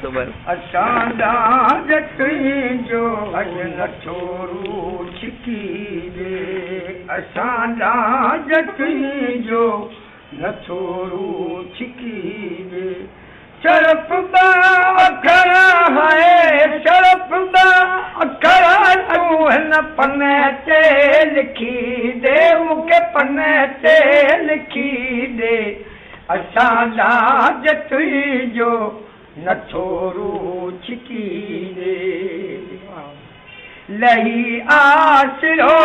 असांजा जटुई जो अॼु नथो रू छिकी ॾे असांजा जटुई जो नथो रू छिकी ॾे शरफ अखर है शरफ अखर तूं हिन पने ते लिखी दे मूंखे पने ते लिखी दे असांजा जटुई जो नथो रू छिकी ॾे लही आसरो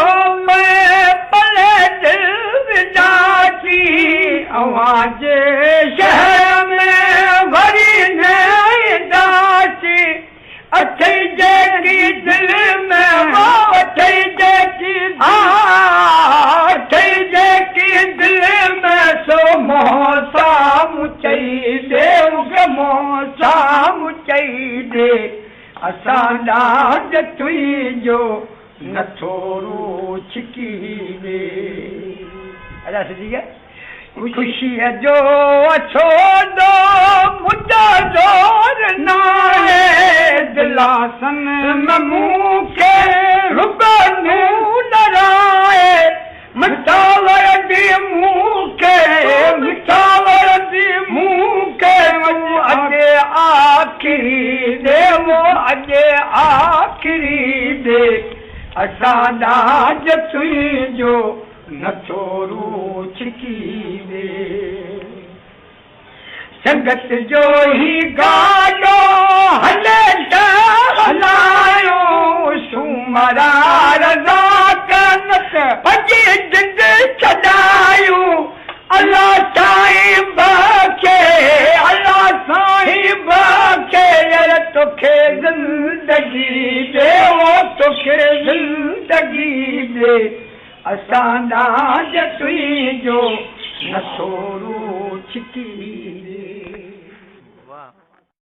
में पले दिल विदासी अवां जे शहर में वरी न ईंदासी अथई जेकी दिल में अथई जेकी अथई जेकी दिल में सो मोसाम चई दे मूंखे मोसाम चई दे असांजा जटुई जो नथो रू छिकी ॾे अदा सिधी ख़ुशीअ जो अछो दो मुंहिंजा ज़ोर नाहे दिलासन में मूंखे रुॻो डराए मिठावर दी मूंखे मिठावर दी मूंखे अॼु आख़िरी दे वो अॼु आख़िरी दे असांजा जटुई जो नथो रू छिकी ॾे संगत जो ही गाॾो हले त हलायो सूमरा रज़ा कन पंहिंजी जिंद छॾायूं अल्लाह साईं बखे अल्लाह साईं बखे यार तोखे ज़िंदगी दे वो तोखे ज़िंदगी दे असांजा जटुई जो नथो रू छिकी